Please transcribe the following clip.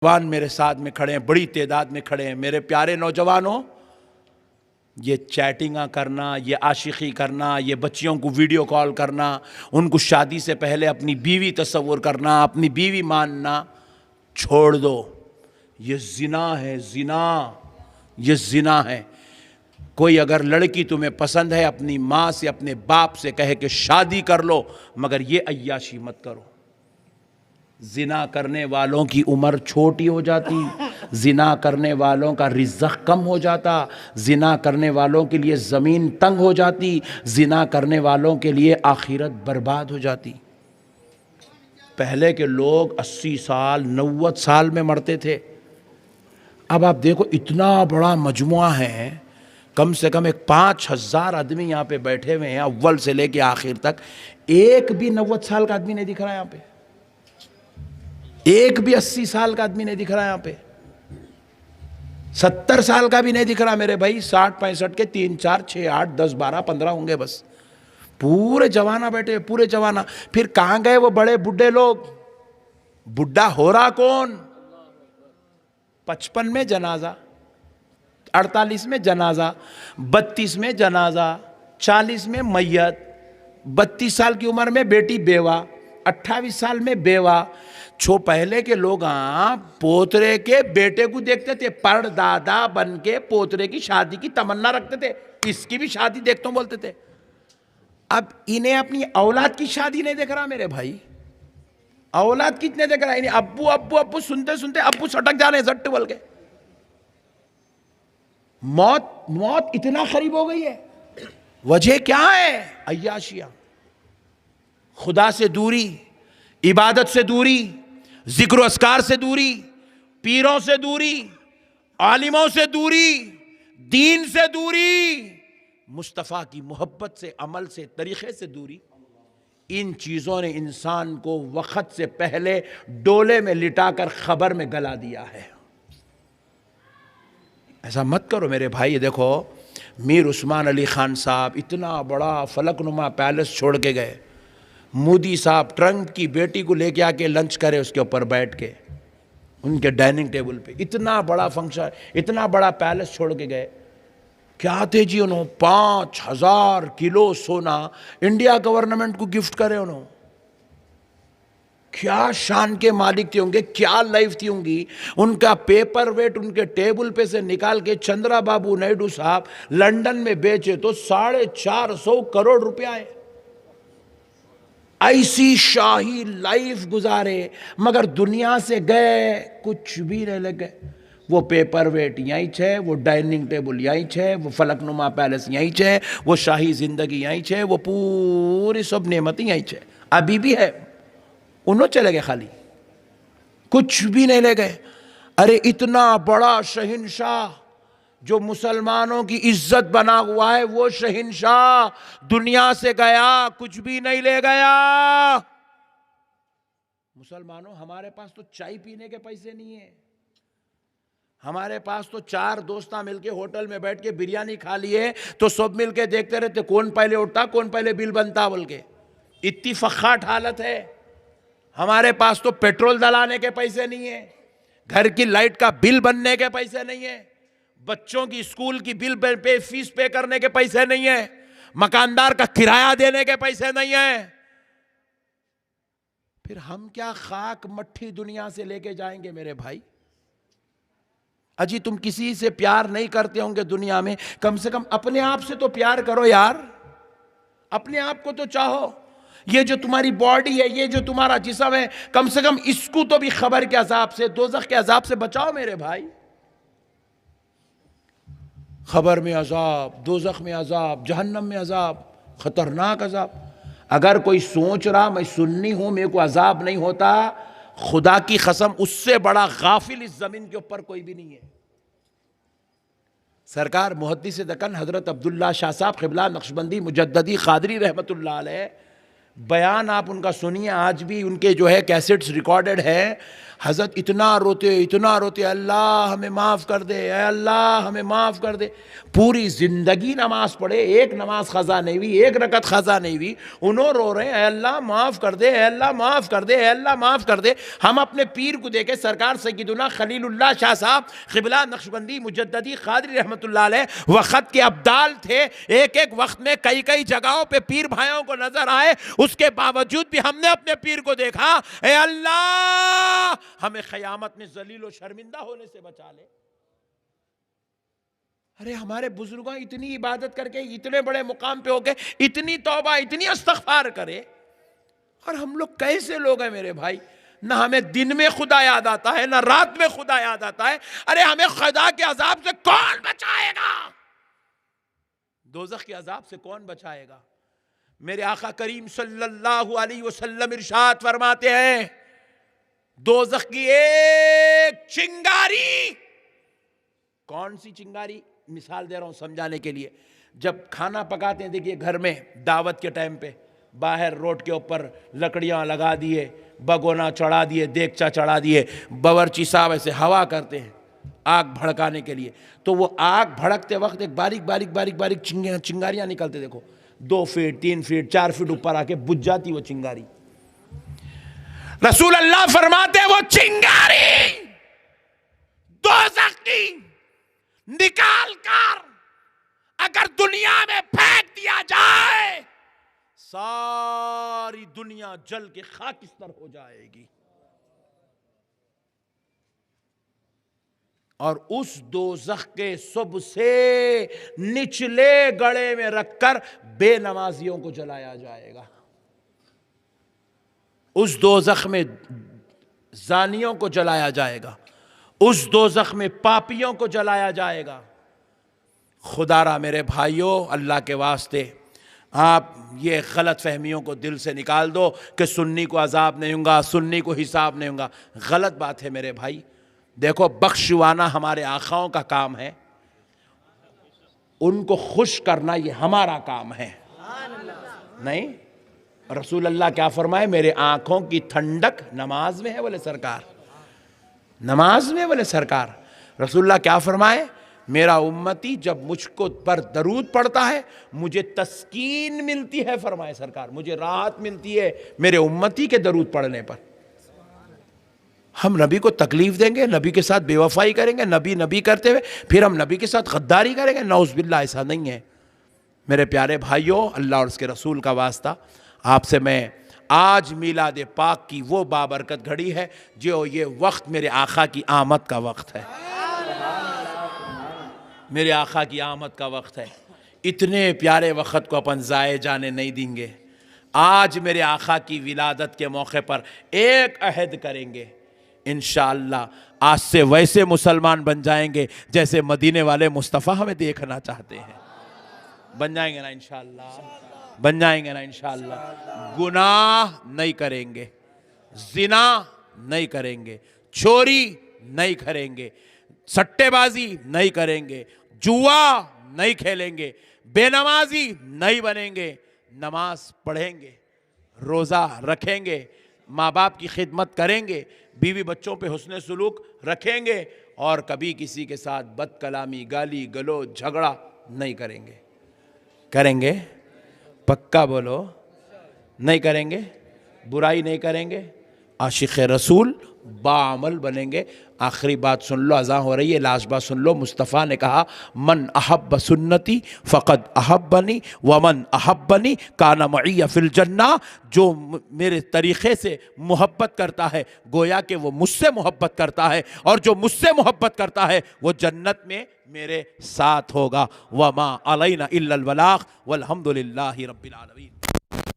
نوجوان میرے ساتھ میں کھڑے ہیں، بڑی تعداد میں کھڑے ہیں۔ میرے پیارے نوجوانوں، یہ چیٹنگاں کرنا، یہ عاشقی کرنا، یہ بچیوں کو ویڈیو کال کرنا، ان کو شادی سے پہلے اپنی بیوی تصور کرنا، اپنی بیوی ماننا، چھوڑ دو۔ یہ زنا ہے، زنا، یہ زنا ہے۔ کوئی اگر لڑکی تمہیں پسند ہے، اپنی ماں سے اپنے باپ سے کہے کہ شادی کر لو، مگر یہ عیاشی مت کرو۔ زنا کرنے والوں کی عمر چھوٹی ہو جاتی، زنا کرنے والوں کا رزق کم ہو جاتا، زنا کرنے والوں کے لیے زمین تنگ ہو جاتی، زنا کرنے والوں کے لیے آخرت برباد ہو جاتی۔ پہلے کے لوگ 80 سال 90 سال میں مرتے تھے۔ اب آپ دیکھو اتنا بڑا مجموعہ ہے، کم سے کم ایک 5000 آدمی یہاں پہ بیٹھے ہوئے ہیں، اول سے لے کے آخر تک۔ ایک بھی 90 سال کا آدمی نہیں دکھ رہا یہاں پہ، ایک بھی 80 سال کا آدمی نہیں دکھ رہا یہاں پہ، 70 سال کا بھی نہیں دکھ رہا میرے بھائی۔ 60 65 کے 3 4 6 8 10 12 15 ہوں گے بس، پورے جوانہ بیٹھے، پورے جوانہ۔ پھر کہاں گئے وہ بڑے بڈھے لوگ؟ بڈھا ہو رہا کون؟ 55 میں جنازہ، 48 میں جنازہ، 32 میں جنازہ، 40 میں میت، 32 سال کی عمر میں بیٹی بیوہ، 28 سال میں بیوہ۔ پہلے کے لوگ پوترے کے بیٹے کو دیکھتے تھے، پڑ دادا بن کے پوترے کی شادی کی تمنا رکھتے تھے، اس کی بھی شادی دیکھتا ہوں بولتے تھے۔ اب انہیں اپنی اولاد کی شادی نہیں دیکھ رہا میرے بھائی، اولاد کتنے دیکھ رہا ہے؟ انہیں ابو ابو ابو سنتے سنتے ابو سٹک جا رہے ہیں زٹ بول کے۔ موت اتنا قریب ہو گئی ہے، وجہ کیا ہے؟ عیاشیاں، خدا سے دوری، عبادت سے دوری، ذکر و اذکار سے دوری، پیروں سے دوری، عالموں سے دوری، دین سے دوری، مصطفیٰ کی محبت سے، عمل سے، طریقے سے دوری۔ ان چیزوں نے انسان کو وقت سے پہلے ڈولے میں لٹا کر خبر میں گلا دیا ہے۔ ایسا مت کرو میرے بھائی۔ دیکھو میر عثمان علی خان صاحب اتنا بڑا فلک نما پیلس چھوڑ کے گئے، مودی صاحب ٹرمپ کی بیٹی کو لے کے آ کے لنچ کرے اس کے اوپر بیٹھ کے ان کے ڈائننگ ٹیبل پہ، اتنا بڑا فنکشن، اتنا بڑا پیلس چھوڑ کے گئے۔ کیا تھے جی؟ انہوں 5000 کلو سونا انڈیا گورنمنٹ کو گفٹ کرے۔ انہوں کیا شان کے مالک تھے ہوں گے، کیا لائف تھی ہوں گی۔ ان کا پیپر ویٹ ان کے ٹیبل پہ سے نکال کے چندرا بابو نائیڈو صاحب لنڈن میں بیچے تو 450 کروڑ روپے آئے۔ ایسی شاہی لائف گزارے، مگر دنیا سے گئے کچھ بھی نہیں لگے۔ وہ پیپر ویٹ یہیں چھے، وہ ڈائننگ ٹیبل یہیں چھے، وہ فلک نما پیلس یہیں چھے، وہ شاہی زندگی یہیں چھے، وہ پوری سب نعمتیں یہیں چھے، ابھی بھی ہے۔ انہوں چلے گئے خالی، کچھ بھی نہیں لے گئے۔ ارے اتنا بڑا شہنشاہ جو مسلمانوں کی عزت بنا ہوا ہے، وہ شہنشاہ دنیا سے گیا، کچھ بھی نہیں لے گیا۔ مسلمانوں، ہمارے پاس تو چائے پینے کے پیسے نہیں ہیں، ہمارے پاس تو 4 دوستاں مل کے ہوٹل میں بیٹھ کے بریانی کھا لیے تو سب مل کے دیکھتے رہتے کون پہلے اٹھتا، کون پہلے بل بنتا بول کے۔ اتنی فخاٹ حالت ہے۔ ہمارے پاس تو پیٹرول ڈلانے کے پیسے نہیں ہیں، گھر کی لائٹ کا بل بننے کے پیسے نہیں ہیں، بچوں کی اسکول کی بل پہ فیس پے کرنے کے پیسے نہیں ہیں، مکاندار کا کرایہ دینے کے پیسے نہیں ہیں۔ پھر ہم کیا خاک مٹھی دنیا سے لے کے جائیں گے میرے بھائی؟ اجی تم کسی سے پیار نہیں کرتے ہوں گے دنیا میں، کم سے کم اپنے آپ سے تو پیار کرو یار، اپنے آپ کو تو چاہو۔ یہ جو تمہاری باڈی ہے، یہ جو تمہارا جسم ہے، کم سے کم اس کو تو بھی خبر کے عذاب سے، دوزخ کے عذاب سے بچاؤ میرے بھائی۔ خبر میں عذاب، دوزخ میں عذاب، جہنم میں عذاب، خطرناک عذاب۔ اگر کوئی سوچ رہا میں سنی ہوں میرے کو عذاب نہیں ہوتا، خدا کی قسم اس سے بڑا غافل اس زمین کے اوپر کوئی بھی نہیں ہے۔ سرکار محدث دکن حضرت عبداللہ شاہ صاحب قبلہ نقشبندی مجددی قادری رحمت اللہ علیہ بیان آپ ان کا سنیے، آج بھی ان کے جو ہے کیسٹس ریکارڈڈ ہے. حضرت اتنا روتے اللہ ہمیں معاف کر دے، اے اللہ ہمیں معاف کر دے. پوری زندگی نماز پڑھے، ایک نماز قضا نہیں ہوئی، ایک رکعت قضا نہیں ہوئی، انہوں رو رہے ہیں اے اللہ معاف کر دے، اے اللہ معاف کر دے، اے اللہ معاف کر دے. ہم اپنے پیر کو دیکھے، سرکار سیدنا خلیل اللہ شاہ صاحب قبلہ نقشبندی مجددی قادری رحمت اللہ علیہ وقت کے ابدال تھے. ایک ایک وقت میں کئی جگہوں پہ پیر بھائیوں کو نظر آئے، اس کے باوجود بھی ہم نے اپنے پیر کو دیکھا، اے اللہ ہمیں قیامت میں ذلیل و شرمندہ ہونے سے بچا لے. ارے ہمارے بزرگوں اتنی عبادت کر کے اتنے بڑے مقام پہ ہو کے اتنی توبہ اتنی استغفار کرے، اور ہم لوگ کیسے لوگ ہیں میرے بھائی؟ نہ ہمیں دن میں خدا یاد آتا ہے، نہ رات میں خدا یاد آتا ہے. ارے ہمیں خدا کے عذاب سے کون بچائے گا؟ دوزخ کے عذاب سے کون بچائے گا؟ میرے آقا کریم صلی اللہ علیہ وسلم ارشاد فرماتے ہیں، دوزخ کی ایک چنگاری. کون سی چنگاری؟ مثال دے رہا ہوں سمجھانے کے لیے. جب کھانا پکاتے ہیں، دیکھیے گھر میں دعوت کے ٹائم پہ باہر روڈ کے اوپر لکڑیاں لگا دیے، بگونا چڑھا دیے، دیگچا چڑھا دیے، باورچی صاحب ایسے ہوا کرتے ہیں آگ بھڑکانے کے لیے. تو وہ آگ بھڑکتے وقت ایک باریک چنگاریاں نکلتے، دیکھو 2 فٹ 3 فٹ 4 فٹ اوپر آ کے بجھ جاتی وہ چنگاری. رسول اللہ فرماتے وہ چنگاری دوزخ کی نکال کر اگر دنیا میں پھینک دیا جائے، ساری دنیا جل کے خاکستر ہو جائے گی. اور اس دوزخ کے سب سے نچلے گڑھے میں رکھ کر بے نمازیوں کو جلایا جائے گا. اس دوزخ میں زانیوں کو جلایا جائے گا، اس دوزخ میں پاپیوں کو جلایا جائے گا. خدا را میرے بھائیوں، اللہ کے واسطے آپ یہ غلط فہمیوں کو دل سے نکال دو کہ سنی کو عذاب نہیں ہوگا، سنی کو حساب نہیں ہوگا. غلط بات ہے میرے بھائی. دیکھو بخشوانا ہمارے آقاؤں کا کام ہے، ان کو خوش کرنا یہ ہمارا کام ہے. نہیں، رسول اللہ کیا فرمائے؟ میرے آنکھوں کی ٹھنڈک نماز میں ہے بولے سرکار، نماز میں بولے سرکار. رسول اللہ کیا فرمائے؟ میرا امتی جب مجھ کو پر درود پڑھتا ہے مجھے تسکین ملتی ہے، فرمائے سرکار، مجھے راحت ملتی ہے میرے امتی کے درود پڑھنے پر. ہم نبی کو تکلیف دیں گے، نبی کے ساتھ بے وفائی کریں گے، نبی کرتے ہوئے پھر ہم نبی کے ساتھ غداری کریں گے؟ نعوذ باللہ، ایسا نہیں ہے. میرے پیارے بھائیوں، اللہ اور اس کے رسول کا واسطہ آپ سے میں آج میلاد پاک کی وہ بابرکت گھڑی ہے جو یہ وقت میرے آقا کی آمد کا وقت ہے، میرے آقا کی آمد کا وقت ہے. اتنے پیارے وقت کو اپن ضائع جانے نہیں دیں گے. آج میرے آقا کی ولادت کے موقع پر ایک عہد کریں گے، انشاءاللہ آج سے ویسے مسلمان بن جائیں گے جیسے مدینے والے مصطفیٰ ہمیں دیکھنا چاہتے ہیں. بن جائیں گے نا انشاءاللہ؟ بن جائیں گے نا انشاءاللہ؟ گناہ نہیں کریں گے، زنا نہیں کریں گے، چوری نہیں کریں گے، سٹے بازی نہیں کریں گے، جوا نہیں کھیلیں گے، بے نمازی نہیں بنیں گے، نماز پڑھیں گے، روزہ رکھیں گے، ماں باپ کی خدمت کریں گے، بیوی بچوں پہ حسن سلوک رکھیں گے، اور کبھی کسی کے ساتھ بد کلامی، گالی گلوچ، جھگڑا نہیں کریں گے. کریں گے؟ پکا بولو. نہیں کریں گے؟ برائی نہیں کریں گے، عاشق رسول باعمل بنیں گے. آخری بات سن لو، اذان ہو رہی ہے، لاسٹ بات سن لو. مصطفیٰ نے کہا من احب سنتی فقد احبنی ومن احبنی کان معی فی الجنہ. جو میرے طریقے سے محبت کرتا ہے گویا کہ وہ مجھ سے محبت کرتا ہے، اور جو مجھ سے محبت کرتا ہے وہ جنت میں میرے ساتھ ہوگا. وما علینا الا البلاغ والحمد للہ رب العالمین.